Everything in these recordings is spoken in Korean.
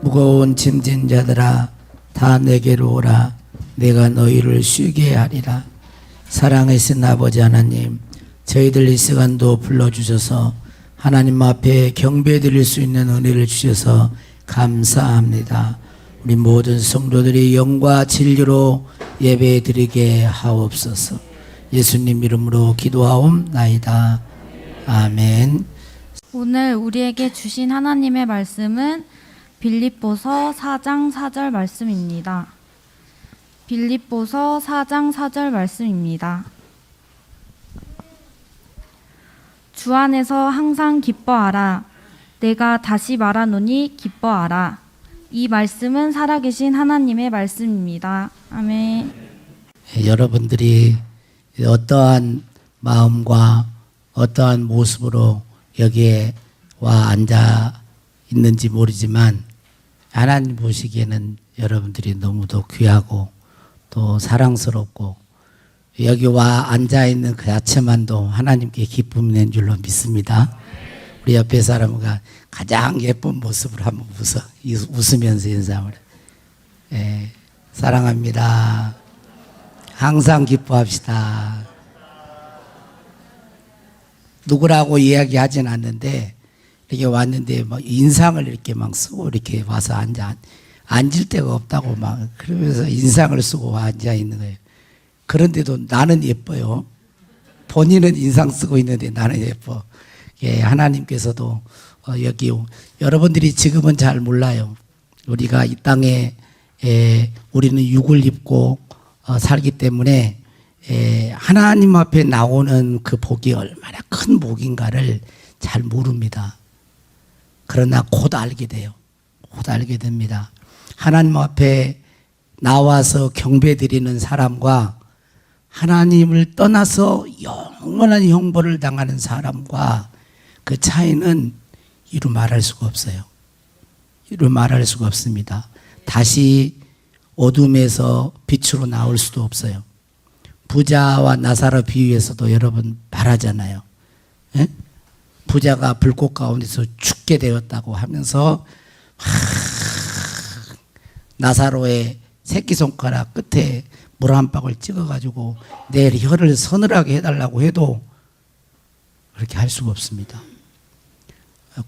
무거운 짐진 자들아 다 내게로 오라. 내가 너희를 쉬게 하리라. 사랑하신 아버지 하나님, 저희들 이 시간도 불러주셔서 하나님 앞에 경배드릴 수 있는 은혜를 주셔서 감사합니다. 우리 모든 성도들이 영과 진리로 예배드리게 하옵소서. 예수님 이름으로 기도하옵나이다. 아멘. 오늘 우리에게 주신 하나님의 말씀은 빌립보서 4장 4절 말씀입니다. 빌립보서 4장 4절 말씀입니다. 주 안에서 항상 기뻐하라. 내가 다시 말하노니 기뻐하라. 이 말씀은 살아계신 하나님의 말씀입니다. 아멘. 여러분들이 어떠한 마음과 어떠한 모습으로 여기에 와 앉아 있는지 모르지만 하나님 보시기에는 여러분들이 너무도 귀하고 또 사랑스럽고 여기 와 앉아 있는 그 자체만도 하나님께 기쁨이 낸 줄로 믿습니다. 우리 옆에 사람과 가장 예쁜 모습을 한번 웃으면서 인사를 해. 사랑합니다. 항상 기뻐합시다. 누구라고 이야기하진 않는데 이렇게 왔는데 막 인상을 이렇게 막 쓰고 이렇게 와서 앉을 데가 없다고 막 그러면서 인상을 쓰고 앉아 있는 거예요. 그런데도 나는 예뻐요. 본인은 인상 쓰고 있는데 나는 예뻐. 예, 하나님께서도 여기 여러분들이 지금은 잘 몰라요. 우리가 이 땅에 우리는 육을 입고 살기 때문에 하나님 앞에 나오는 그 복이 얼마나 큰 복인가를 잘 모릅니다. 그러나 곧 알게 돼요. 곧 알게 됩니다. 하나님 앞에 나와서 경배드리는 사람과 하나님을 떠나서 영원한 형벌을 당하는 사람과 그 차이는 이루 말할 수가 없어요. 이루 말할 수가 없습니다. 다시 어둠에서 빛으로 나올 수도 없어요. 부자와 나사로 비유에서도 여러분 말하잖아요. 예? 부자가 불꽃 가운데서 죽게 되었다고 하면서 나사로의 새끼손가락 끝에 물 한 방울 찍어가지고 내 혀를 서늘하게 해달라고 해도 그렇게 할 수가 없습니다.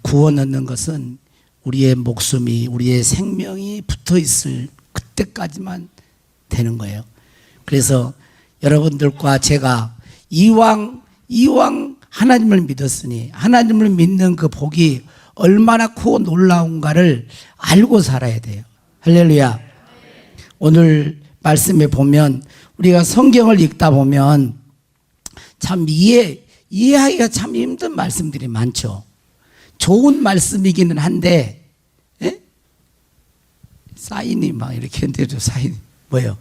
구원 얻는 것은 우리의 목숨이 우리의 생명이 붙어있을 그때까지만 되는 거예요. 그래서 여러분들과 제가 이왕 하나님을 믿었으니 하나님을 믿는 그 복이 얼마나 크고 놀라운가를 알고 살아야 돼요. 할렐루야. 오늘 말씀에 보면 우리가 성경을 읽다 보면 참 이해하기가 참 힘든 말씀들이 많죠. 좋은 말씀이기는 한데 사인이 막 이렇게 했는데도 사인이 뭐예요?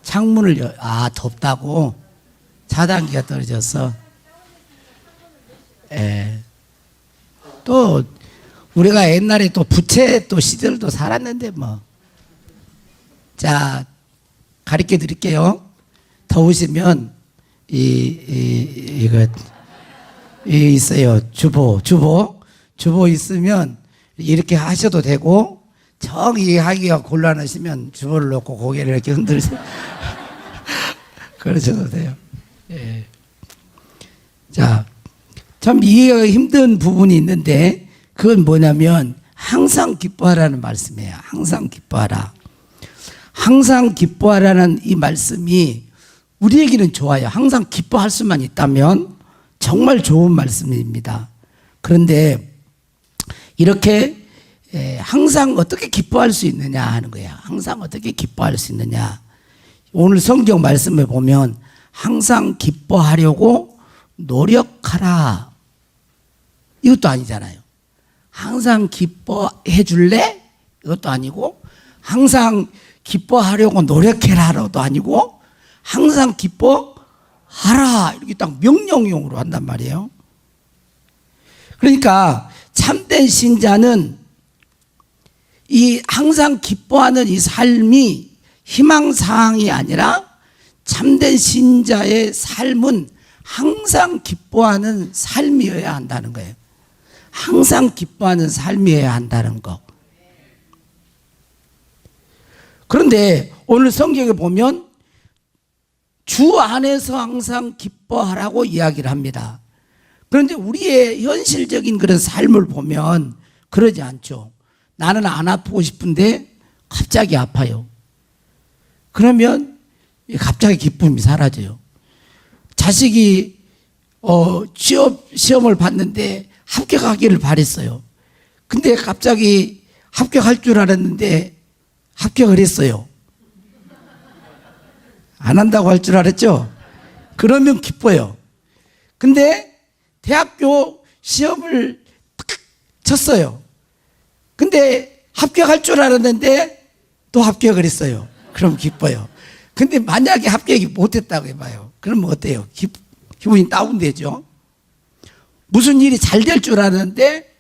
창문을 덥다고 차단기가 떨어져서 또 우리가 옛날에 또 부채 또 시절도 살았는데 뭐. 자, 가르쳐 드릴게요. 더우시면 이거 있어요. 주보 있으면 이렇게 하셔도 되고 정이 하기가 곤란하시면 주보를 놓고 고개를 이렇게 흔들세요. 그러셔도 돼요. 예. 자, 참 이해가 힘든 부분이 있는데 그건 뭐냐면 항상 기뻐하라는 말씀이에요. 항상 기뻐하라. 항상 기뻐하라는 이 말씀이 우리에게는 좋아요. 항상 기뻐할 수만 있다면 정말 좋은 말씀입니다. 그런데 이렇게 항상 어떻게 기뻐할 수 있느냐 하는 거야. 항상 어떻게 기뻐할 수 있느냐. 오늘 성경 말씀에 보면 항상 기뻐하려고 노력하라. 이것도 아니잖아요. 항상 기뻐해 줄래? 이것도 아니고 항상 기뻐하려고 노력해라도 아니고 항상 기뻐하라. 이렇게 딱 명령형으로 한단 말이에요. 그러니까 참된 신자는 이 항상 기뻐하는 이 삶이 희망사항이 아니라 참된 신자의 삶은 항상 기뻐하는 삶이어야 한다는 거예요. 항상 기뻐하는 삶이어야 한다는 거. 그런데 오늘 성경에 보면 주 안에서 항상 기뻐하라고 이야기를 합니다. 그런데 우리의 현실적인 그런 삶을 보면 그러지 않죠. 나는 안 아프고 싶은데 갑자기 아파요. 그러면 갑자기 기쁨이 사라져요. 자식이 시험을 봤는데 합격하기를 바랬어요. 근데 갑자기 합격할 줄 알았는데 합격을 했어요. 안 한다고 할 줄 알았죠? 그러면 기뻐요. 근데 대학교 시험을 탁 쳤어요. 근데 합격할 줄 알았는데 또 합격을 했어요. 그럼 기뻐요. 근데 만약에 합격이 못했다고 해봐요. 그러면 어때요? 기분이 다운되죠? 무슨 일이 잘 될 줄 알았는데,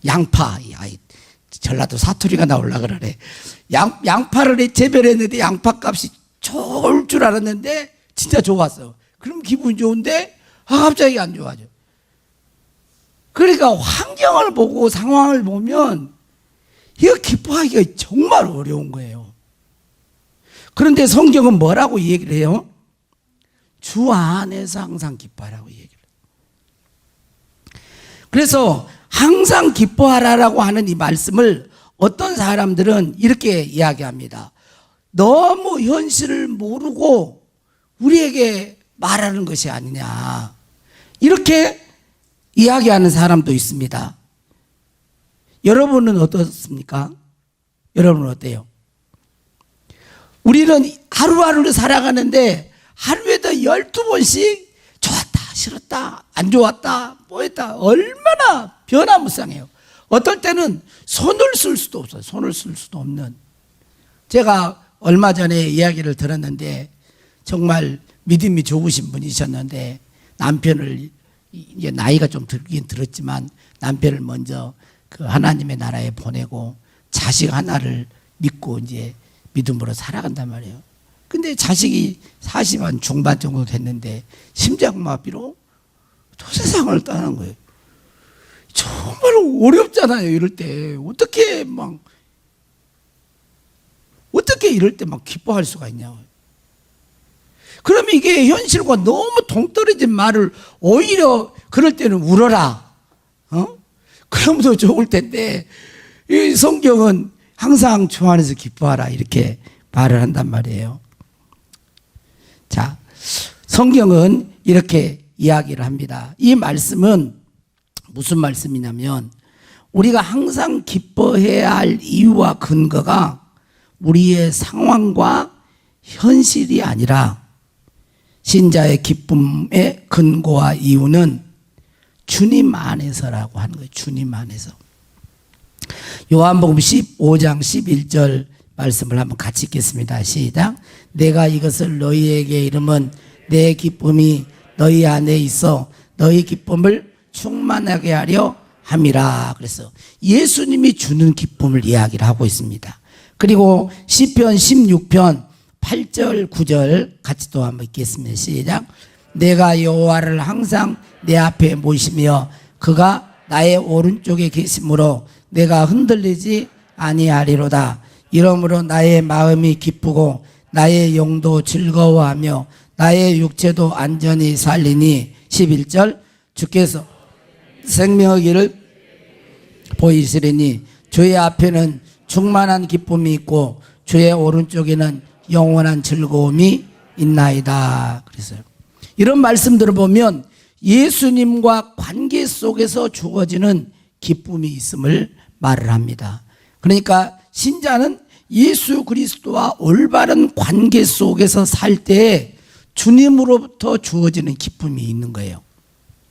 양파. 전라도 사투리가 나오려고 그러네. 양파를 재배했는데 양파 값이 좋을 줄 알았는데 진짜 좋았어. 그럼 기분이 좋은데 갑자기 안 좋아져. 그러니까 환경을 보고 상황을 보면 이거 기뻐하기가 정말 어려운 거예요. 그런데 성경은 뭐라고 얘기를 해요? 주 안에서 항상 기뻐하라고 얘기를 해요. 그래서 항상 기뻐하라라고 하는 이 말씀을 어떤 사람들은 이렇게 이야기합니다. 너무 현실을 모르고 우리에게 말하는 것이 아니냐, 이렇게 이야기하는 사람도 있습니다. 여러분은 어떻습니까? 여러분은 어때요? 우리는 하루하루를 살아가는데 하루에도 12번씩 좋았다, 싫었다, 안 좋았다, 뭐했다, 얼마나 변화무쌍해요. 어떨 때는 손을 쓸 수도 없어요. 손을 쓸 수도 없는. 제가 얼마 전에 이야기를 들었는데 정말 믿음이 좋으신 분이셨는데 남편을, 이제 나이가 좀 들긴 들었지만 남편을 먼저 그 하나님의 나라에 보내고 자식 하나를 믿고 이제 믿음으로 살아간단 말이에요. 근데 자식이 40한 중반 정도 됐는데 심장마비로 또 세상을 떠나는 거예요. 정말 어렵잖아요. 이럴 때 어떻게 이럴 때 막 기뻐할 수가 있냐고요. 그러면 이게 현실과 너무 동떨어진 말을 오히려 그럴 때는 울어라. 그럼 더 좋을 텐데, 이 성경은 항상 주 안에서 기뻐하라 이렇게 말을 한단 말이에요. 자, 성경은 이렇게 이야기를 합니다. 이 말씀은 무슨 말씀이냐면 우리가 항상 기뻐해야 할 이유와 근거가 우리의 상황과 현실이 아니라 신자의 기쁨의 근거와 이유는 주님 안에서라고 하는 거예요. 주님 안에서. 요한복음 15장 11절 말씀을 한번 같이 읽겠습니다. 시작. 내가 이것을 너희에게 이름은 내 기쁨이 너희 안에 있어 너희 기쁨을 충만하게 하려 함이라. 그래서 예수님이 주는 기쁨을 이야기를 하고 있습니다. 그리고 시편 16편 8절 9절 같이 또 한번 읽겠습니다. 시작. 내가 여호와를 항상 내 앞에 모시며 그가 나의 오른쪽에 계심으로 내가 흔들리지 아니하리로다. 이러므로 나의 마음이 기쁘고 나의 영도 즐거워하며 나의 육체도 안전히 살리니. 11절. 주께서 생명의 길을 보이시리니 주의 앞에는 충만한 기쁨이 있고 주의 오른쪽에는 영원한 즐거움이 있나이다. 그랬어요. 이런 말씀들을 보면 예수님과 관계 속에서 주어지는 기쁨이 있음을 말을 합니다. 그러니까 신자는 예수 그리스도와 올바른 관계 속에서 살 때 주님으로부터 주어지는 기쁨이 있는 거예요.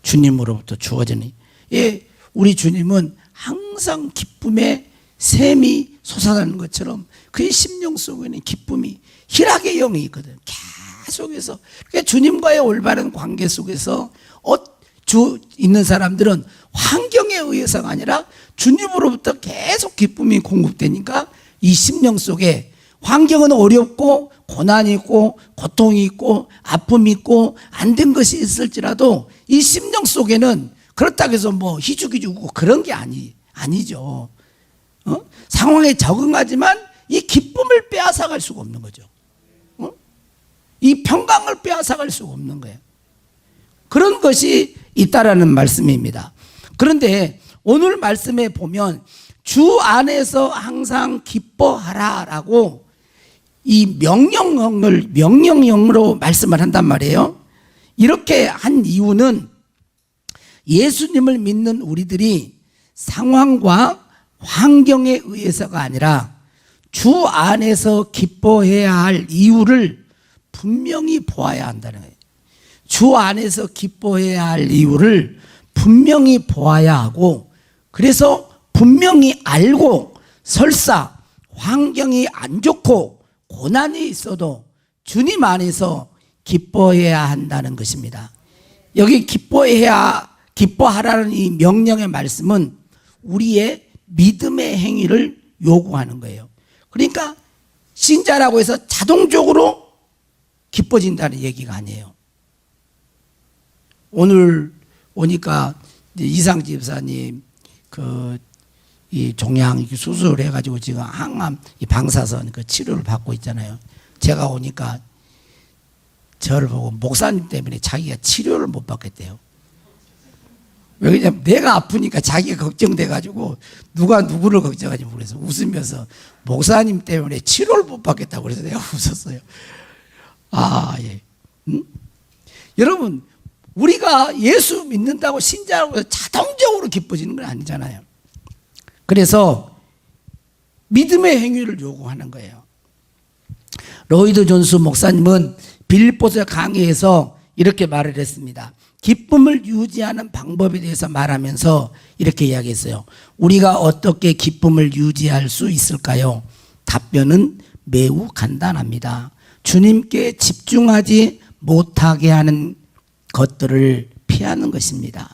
주님으로부터 주어지는. 예, 우리 주님은 항상 기쁨의 샘이 솟아나는 것처럼 그의 심령 속에는 기쁨이, 희락의 영이 있거든. 계속해서. 그러니까 주님과의 올바른 관계 속에서 주 있는 사람들은 환경에 의해서가 아니라 주님으로부터 계속 기쁨이 공급되니까 이 심령 속에 환경은 어렵고 고난이 있고 고통이 있고 아픔이 있고 안 된 것이 있을지라도 이 심령 속에는 그렇다고 해서 뭐 희죽희죽고 그런 게 아니죠. 상황에 적응하지만 이 기쁨을 빼앗아갈 수가 없는 거죠. 이 평강을 빼앗아갈 수가 없는 거예요. 그런 것이 있다라는 말씀입니다. 그런데 오늘 말씀에 보면 주 안에서 항상 기뻐하라라고 이 명령형으로 말씀을 한단 말이에요. 이렇게 한 이유는 예수님을 믿는 우리들이 상황과 환경에 의해서가 아니라 주 안에서 기뻐해야 할 이유를 분명히 보아야 한다는 거예요. 주 안에서 기뻐해야 할 이유를 분명히 보아야 하고, 그래서 분명히 알고 설사 환경이 안 좋고 고난이 있어도 주님 안에서 기뻐해야 한다는 것입니다. 여기 기뻐하라는 이 명령의 말씀은 우리의 믿음의 행위를 요구하는 거예요. 그러니까 신자라고 해서 자동적으로 기뻐진다는 얘기가 아니에요. 오늘 오니까 이상 집사님 이 종양 수술을 해가지고 지금 항암 이 방사선 그 치료를 받고 있잖아요. 제가 오니까 저를 보고 목사님 때문에 자기가 치료를 못 받겠대요. 왜냐면 내가 아프니까 자기가 걱정돼가지고 누가 누구를 걱정하지 모르겠어. 웃으면서 목사님 때문에 치료를 못 받겠다고 그래서 내가 웃었어요. 예. 여러분, 우리가 예수 믿는다고 신자라고 해서 자동적으로 기뻐지는 건 아니잖아요. 그래서 믿음의 행위를 요구하는 거예요. 로이드 존스 목사님은 빌립보서 강의에서 이렇게 말을 했습니다. 기쁨을 유지하는 방법에 대해서 말하면서 이렇게 이야기했어요. 우리가 어떻게 기쁨을 유지할 수 있을까요? 답변은 매우 간단합니다. 주님께 집중하지 못하게 하는 것들을 피하는 것입니다.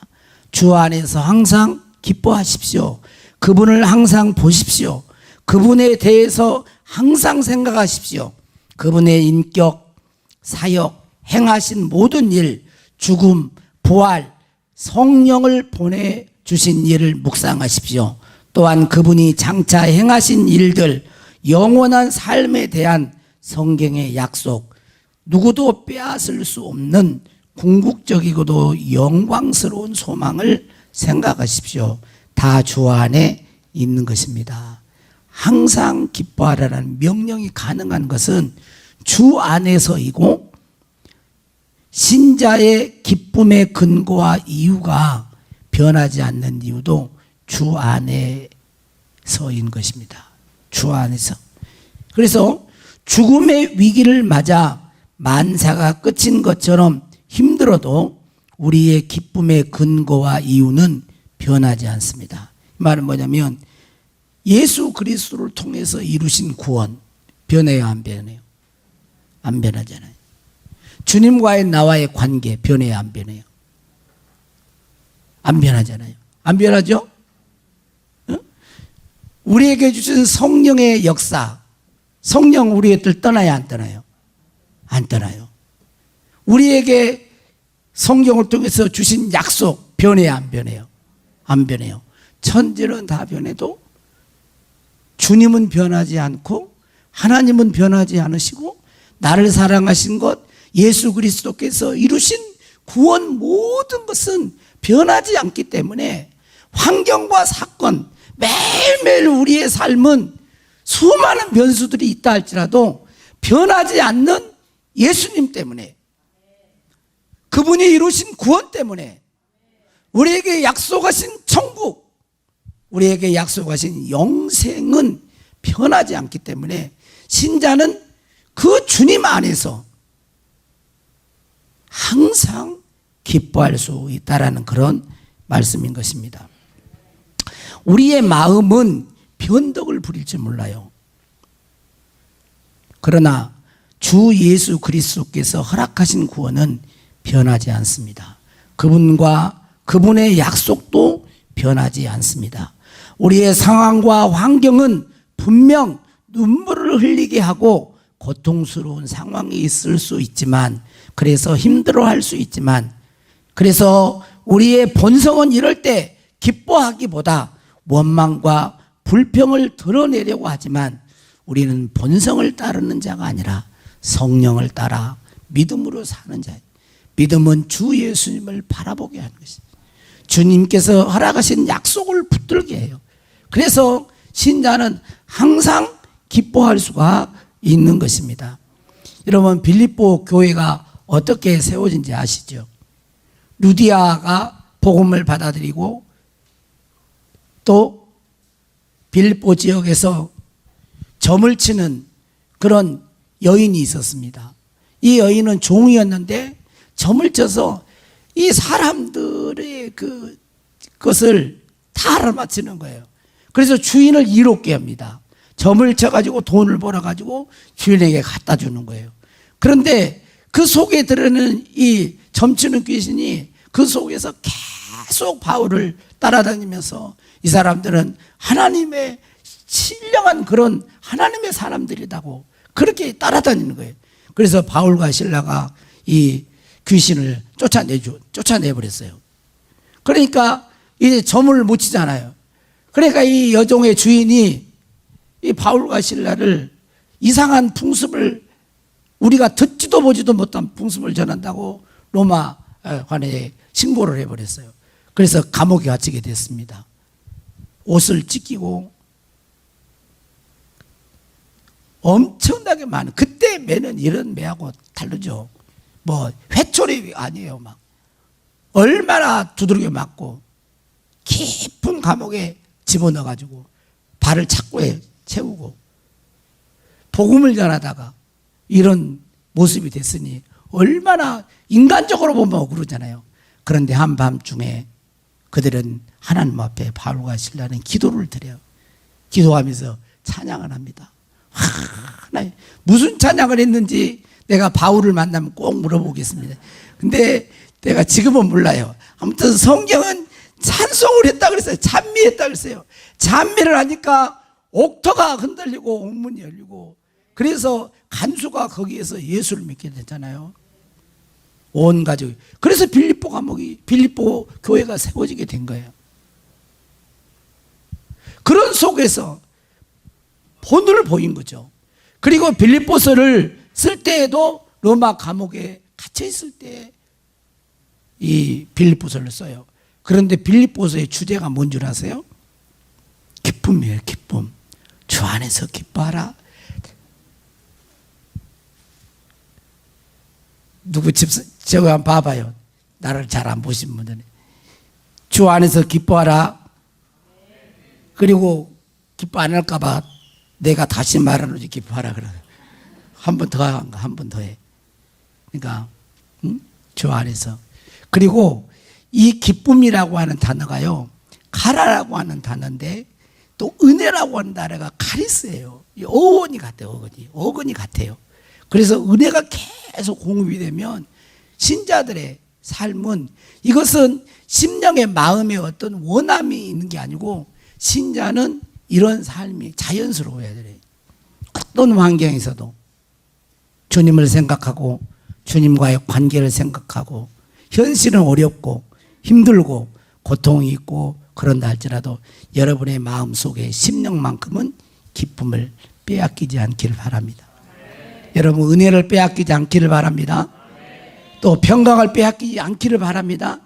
주 안에서 항상 기뻐하십시오. 그분을 항상 보십시오. 그분에 대해서 항상 생각하십시오. 그분의 인격, 사역, 행하신 모든 일, 죽음, 부활, 성령을 보내주신 일을 묵상하십시오. 또한 그분이 장차 행하신 일들, 영원한 삶에 대한 성경의 약속, 누구도 빼앗을 수 없는 궁극적이고도 영광스러운 소망을 생각하십시오. 다 주 안에 있는 것입니다. 항상 기뻐하라는 명령이 가능한 것은 주 안에서이고, 신자의 기쁨의 근거와 이유가 변하지 않는 이유도 주 안에서인 것입니다. 주 안에서. 그래서 죽음의 위기를 맞아 만사가 끝인 것처럼 힘들어도 우리의 기쁨의 근거와 이유는 변하지 않습니다. 이 말은 뭐냐면 예수 그리스도를 통해서 이루신 구원 변해요, 안 변해요? 안 변하잖아요. 주님과의 나와의 관계 변해요, 안 변해요? 안 변하잖아요. 안 변하죠? 우리에게 주신 성령의 역사, 성령 우리의 뜻 떠나요, 안 떠나요? 안 떠나요. 우리에게 성경을 통해서 주신 약속 변해요, 안 변해요? 안 변해요. 천지는 다 변해도 주님은 변하지 않고 하나님은 변하지 않으시고 나를 사랑하신 것 예수 그리스도께서 이루신 구원 모든 것은 변하지 않기 때문에 환경과 사건 매일매일 우리의 삶은 수많은 변수들이 있다 할지라도 변하지 않는 예수님 때문에, 그분이 이루신 구원 때문에, 우리에게 약속하신 천국, 우리에게 약속하신 영생은 변하지 않기 때문에 신자는 그 주님 안에서 항상 기뻐할 수 있다라는 그런 말씀인 것입니다. 우리의 마음은 변덕을 부릴지 몰라요. 그러나 주 예수 그리스도께서 허락하신 구원은 변하지 않습니다. 그분과 그분의 약속도 변하지 않습니다. 우리의 상황과 환경은 분명 눈물을 흘리게 하고 고통스러운 상황이 있을 수 있지만, 그래서 힘들어할 수 있지만, 그래서 우리의 본성은 이럴 때 기뻐하기보다 원망과 불평을 드러내려고 하지만, 우리는 본성을 따르는 자가 아니라 성령을 따라 믿음으로 사는 자예요. 믿음은 주 예수님을 바라보게 하는 것입니다. 주님께서 허락하신 약속을 붙들게 해요. 그래서 신자는 항상 기뻐할 수가 있는 것입니다. 여러분, 빌립보 교회가 어떻게 세워진지 아시죠? 루디아가 복음을 받아들이고 또 빌립보 지역에서 점을 치는 그런 여인이 있었습니다. 이 여인은 종이었는데 점을 쳐서 이 사람들의 그것을 다 알아맞히는 거예요. 그래서 주인을 이롭게 합니다. 점을 쳐가지고 돈을 벌어가지고 주인에게 갖다 주는 거예요. 그런데 그 속에 들어있는 이 점치는 귀신이 그 속에서 계속 바울을 따라다니면서 이 사람들은 하나님의 신령한 그런 하나님의 사람들이라고 그렇게 따라다니는 거예요. 그래서 바울과 실라가 이 귀신을 쫓아내버렸어요. 그러니까 이제 점을 못 치잖아요. 그러니까 이 여종의 주인이 이 바울과 실라를 이상한 풍습을, 우리가 듣지도 보지도 못한 풍습을 전한다고 로마 관에 신고를 해버렸어요. 그래서 감옥에 갇히게 됐습니다. 옷을 찢기고 엄청나게 많은, 그때 매는 이런 매하고 다르죠. 뭐 회초리 아니에요. 막 얼마나 두드러겨 맞고 깊은 감옥에 집어넣어가지고 발을 착고에 채우고 복음을 전하다가 이런 모습이 됐으니 얼마나 인간적으로 보면 그러잖아요. 그런데 한밤중에 그들은 하나님 앞에 바울과 실라는 기도를 드려요. 기도하면서 찬양을 합니다. 무슨 찬양을 했는지 내가 바울을 만나면 꼭 물어보겠습니다. 근데 내가 지금은 몰라요. 아무튼 성경은 찬송을 했다 그랬어요. 찬미했다 그랬어요. 찬미를 하니까 옥터가 흔들리고 옥문이 열리고, 그래서 간수가 거기에서 예수를 믿게 됐잖아요. 온 가족이. 그래서 빌립보 교회가 세워지게 된 거예요. 그런 속에서 본을 보인 거죠. 그리고 빌립보서를 쓸 때에도 로마 감옥에 갇혀 있을 때 이 빌립보서를 써요. 그런데 빌립보서의 주제가 뭔 줄 아세요? 기쁨이에요. 기쁨. 주 안에서 기뻐하라. 누구 저거 한번 봐봐요. 나를 잘 안 보신 분들은. 주 안에서 기뻐하라. 그리고 기뻐 안 할까 봐 내가 다시 말하는지 기뻐하라 그래. 한 번 더 해. 그러니까 주 안에서. 그리고 이 기쁨이라고 하는 단어가요, 가라라고 하는 단어인데 또 은혜라고 하는 단어가 카리스예요. 어원이 같아요. 어근이 같아요. 그래서 은혜가 계속 공급이 되면 신자들의 삶은, 이것은 심령의 마음에 어떤 원함이 있는 게 아니고 신자는 이런 삶이 자연스러워야 돼요. 어떤 환경에서도 주님을 생각하고 주님과의 관계를 생각하고, 현실은 어렵고 힘들고 고통이 있고 그런다 할지라도 여러분의 마음속에 심령만큼은 기쁨을 빼앗기지 않기를 바랍니다. 여러분, 은혜를 빼앗기지 않기를 바랍니다. 또 평강을 빼앗기지 않기를 바랍니다.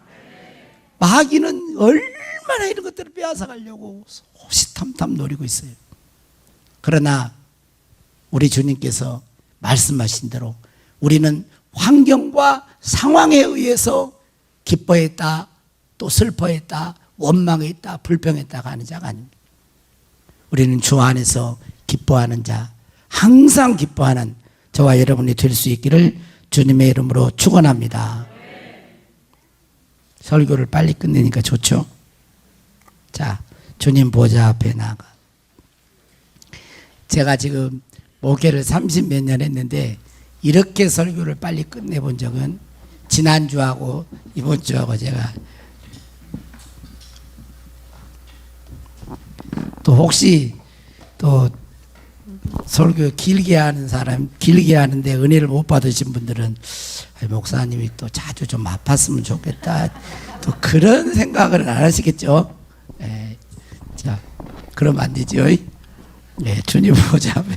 마귀는 얼마나 이런 것들을 빼앗아 가려고 호시탐탐 노리고 있어요. 그러나 우리 주님께서 말씀하신 대로 우리는 환경과 상황에 의해서 기뻐했다, 또 슬퍼했다, 원망했다, 불평했다가 하는 자가 아닙니다. 우리는 주 안에서 기뻐하는 자, 항상 기뻐하는 저와 여러분이 될 수 있기를 주님의 이름으로 축원합니다. 설교를 빨리 끝내니까 좋죠? 자, 주님 보좌 앞에 나가. 제가 지금 목회를 30몇 년 했는데 이렇게 설교를 빨리 끝내본 적은 지난주하고 이번 주하고 제가 또 혹시 또 설교 길게 하는 사람, 길게 하는데 은혜를 못 받으신 분들은 목사님이 또 자주 좀 아팠으면 좋겠다. 또 그런 생각을 안 하시겠죠? 예. 자, 그러면 안 되죠? 예, 주님 보자면.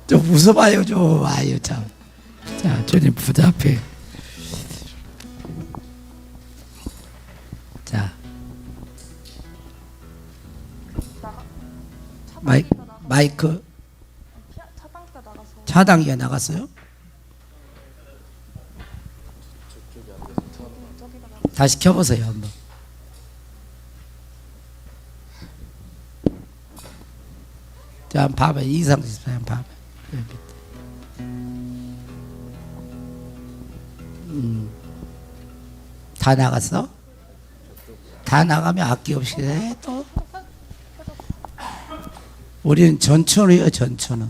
좀 웃어봐요, 좀. 아유, 참. 자, 주님 보좌 앞에. 자. 마이크. 차단기가 나갔어요? 다시 켜보세요, 한번. 자, 한번 봐봐요. 이상 집사님 봐봐요. 다 나갔어? 다 나가면 악기 없이 해, 또? 우리는 전천후예요, 전천후.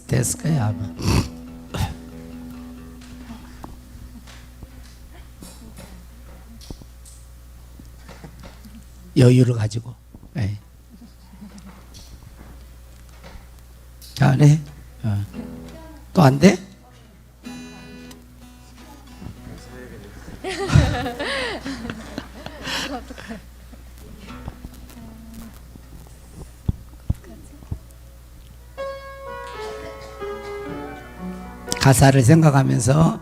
됐을 거야, 아마. 여유를 가지고. 네. 안 해? 또 안 돼? 가사를 생각하면서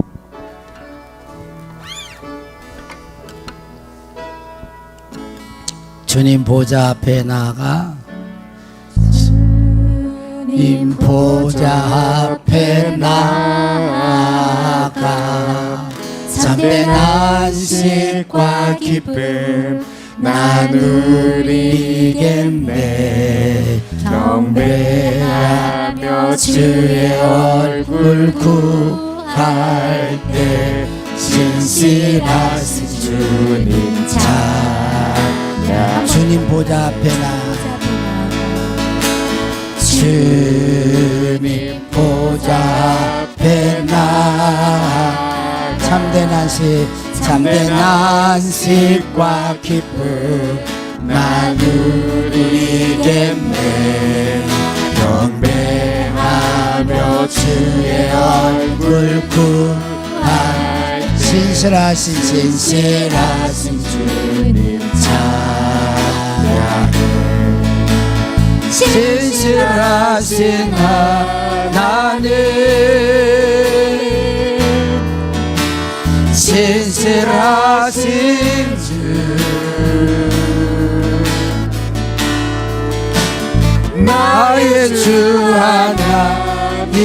주님 보좌 앞에 나가 주님 보좌 앞에 나가 참된 안식과 기쁨 나누리겠네 경배하며 주의 얼굴 구할 때 신실하신 주님 찬양 주님 보좌 앞에 나가 주님 보좌 앞에 나가 참된 안식과 기쁨 나누리겠네 경배하며 주의 얼굴 구할 신실하신 주님 찬양해 신실하신 하나님 신실하신 주 나의 주 하나님은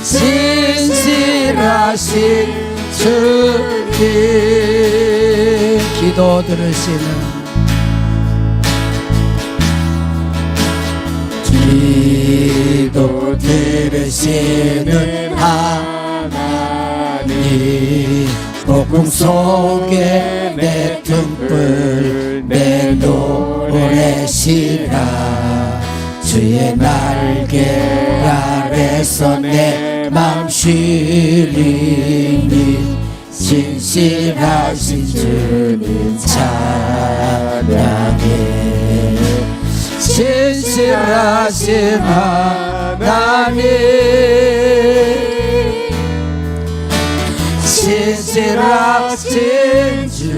신실하신 주님 기도 들으시는 기도 들으시는 하나님 폭풍 속에 내 등불 내 노래시라 주의 날개 아래서 내 맘 쉬리니 신실하신 주님 찬양해 신실하신 하나님 신실하신 주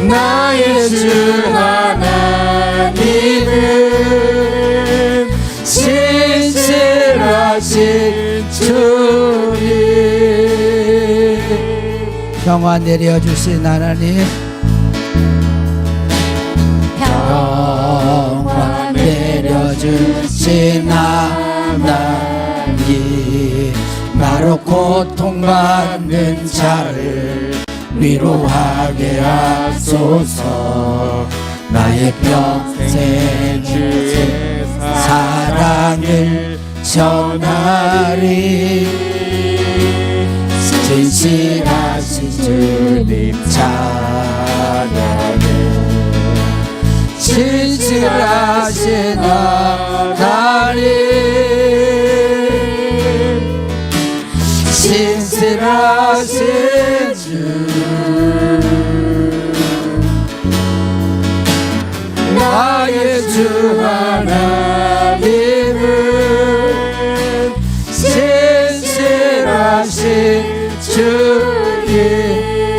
나의 주 하나님은 신실하신 주님 평화 내려주신 하나님 평화 내려주신 하나님 나로 고통받는 자를 위로하게 하소서 나의 평생 주의 사랑을 전하리 진실하신 주님 찬양해 진실하신 하나님 신실하신 주 나의 주 하나님은 신실하신 주님.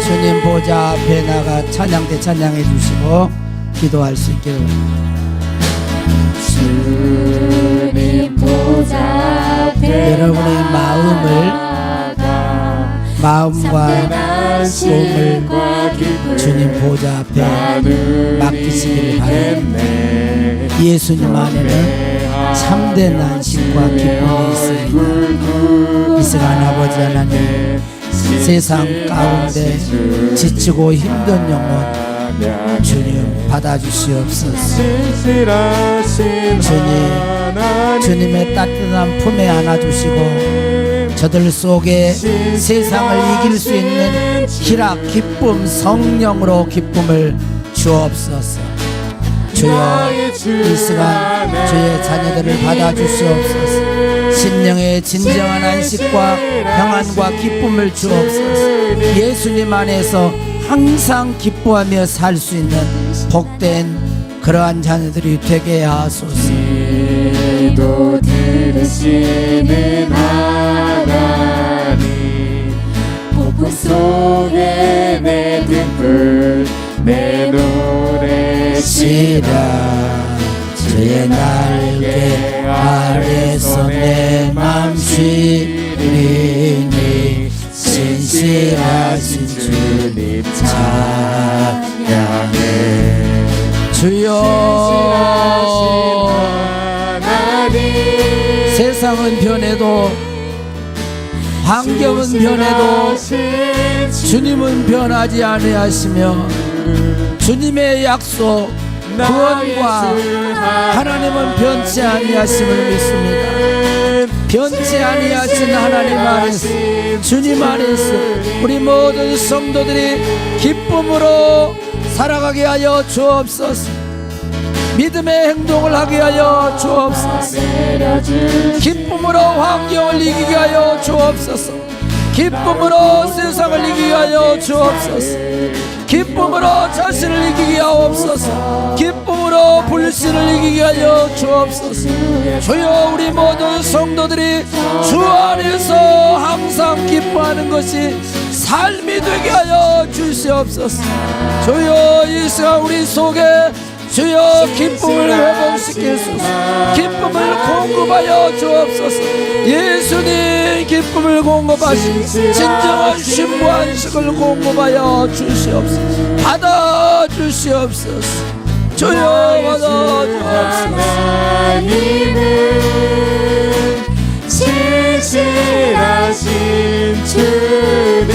주님 보좌 앞에 나가 찬양대 찬양해 주시고 기도할 수 있기를. 주님 보좌 앞에 여러분의 마음과 몸을 주님 보좌 앞에 맡기시기를 바랍니다. 예수님 안에는 참된 안식과 기쁨이 있습니다. 이 시간 아버지 하나님, 세상 가운데 지치고 힘든 영혼 주님 받아주시옵소서. 주님의 따뜻한 품에 안아주시고 저들 속에 세상을 이길 수 있는 희락, 기쁨, 성령으로 기쁨을 주옵소서. 주여 이 시간 주의 자녀들을 받아주시옵소서. 심령의 진정한 안식과 평안과 기쁨을 주옵소서. 예수님 안에서 항상 기뻐하며 살 수 있는 복된 그러한 자녀들이 되게 하소서. 기도 들으시는 하나님, 폭풍 속에 내 등불 내 노래시라. 주의 날개 아래서 내 맘 쉬리니 신실하신 주님 찬양해. 주여 세상은 변해도 환경은 변해도 주님은 변하지 아니하시며 주님의 약속 구원과 하나님은 변치 아니하심을 믿습니다. 변치 아니하신 하나님 안에서 주님 안에서 우리 모든 성도들이 기쁨으로 살아가게 하여 주옵소서. 믿음의 행동을 하게 하여 주옵소서. 기쁨으로 환경을 이기게 하여 주옵소서. 기쁨으로 세상을 이기게 하여 주옵소서. 기쁨으로 자신을 이기게 하옵소서. 기쁨으로 불신을 이기게 하여 주옵소서. 주여 우리 모든 성도들이 주 안에서 항상 기뻐하는 것이 삶이 되게 하여 주시옵소서. 주여 이 시간 우리 속에 주여 기쁨을 회복시키소서. 기쁨을 공급하여 주옵소서. 예수님 기쁨을 공급하시고 진정한 쉼과 안식을 공급하여 주시옵소서. 받아 주시옵소서. 주여 받아 주옵소서. 하나님은 신실하신 주님,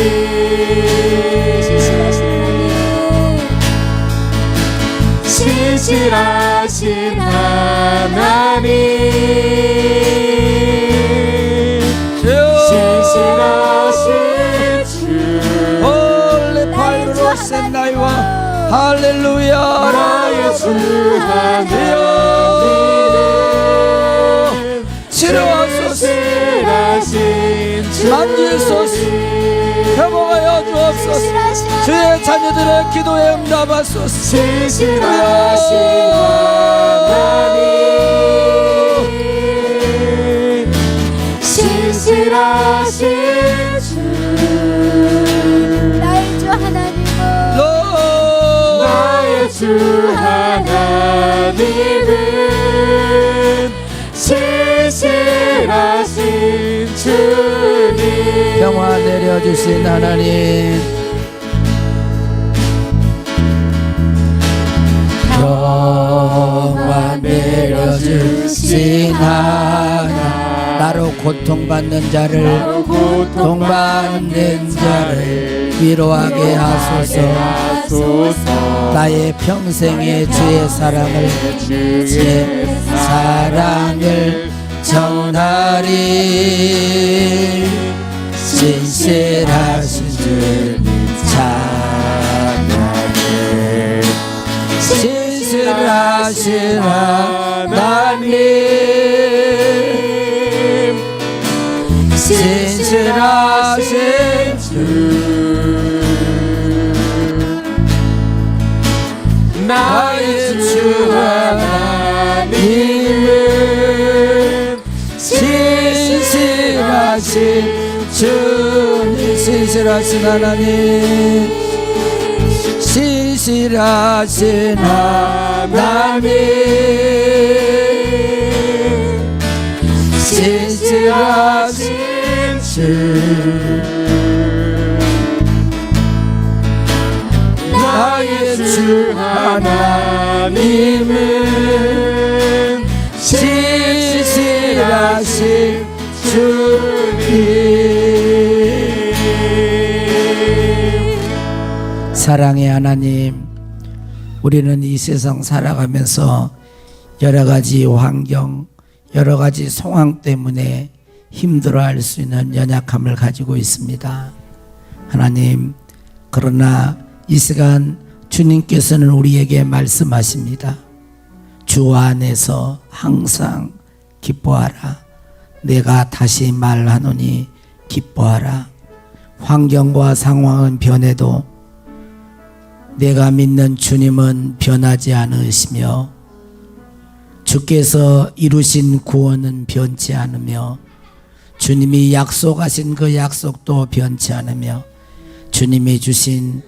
신실하신 하나님, 신실하신 주. 올레 파이로스 나이와 할렐루야. 나의 주 하나님, 치료하소서. 신실하신 만지소서. 회복하여 주옵소서. 주의 자녀들의 기도에 응답하소서. 신실하신 하나님, 신실하신 주. 나의 주 하나님은 나의 주 하나님은 신실하신 주님. 평화 내려주신 하나님, 평화 내려주신 하나님, 나로 고통받는 자를 고통받는 자를 위로하게 하소서. 나의 평생의 주의 사랑을 전하리. 신실하신 주님 찬양해. 신실하신 하나님, 신실하신 신실하신 주 나의 주 하나님은 신실하신 주님 신실하신 하나님 신실하신 하나님 신실하신 주 나의 주 하나님은 신실하신 주님. 사랑의 하나님, 우리는 이 세상 살아가면서 여러 가지 환경, 여러 가지 상황 때문에 힘들어할 수 있는 연약함을 가지고 있습니다. 하나님, 그러나 이 시간 주님께서는 우리에게 말씀하십니다. 주 안에서 항상 기뻐하라. 내가 다시 말하노니 기뻐하라. 환경과 상황은 변해도 내가 믿는 주님은 변하지 않으시며 주께서 이루신 구원은 변치 않으며 주님이 약속하신 그 약속도 변치 않으며 주님이 주신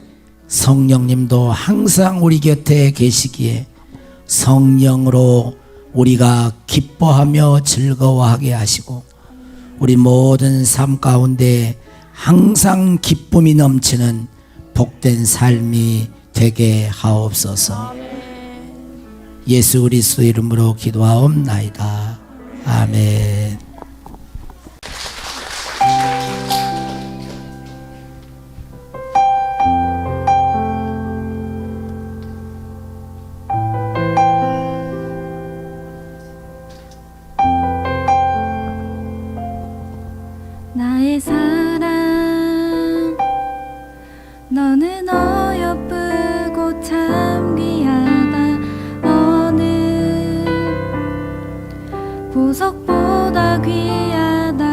성령님도 항상 우리 곁에 계시기에 성령으로 우리가 기뻐하며 즐거워하게 하시고 우리 모든 삶 가운데 항상 기쁨이 넘치는 복된 삶이 되게 하옵소서. 예수 그리스도 이름으로 기도하옵나이다. 아멘. 나의 사랑 너는 어여쁘고 참 귀하다. 어느 보석보다 귀하다.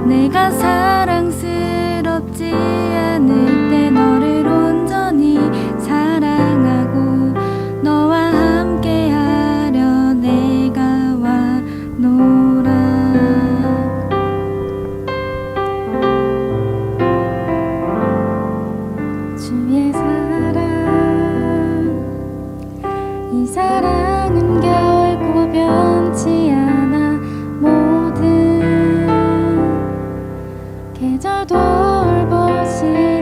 내가 사랑스럽지 않을 때 너를 온전히 사랑하고 너와 함께하려 내가 와노라. 주의 사랑 이 사랑은 결코 변치 않아. 모든 계절 돌보시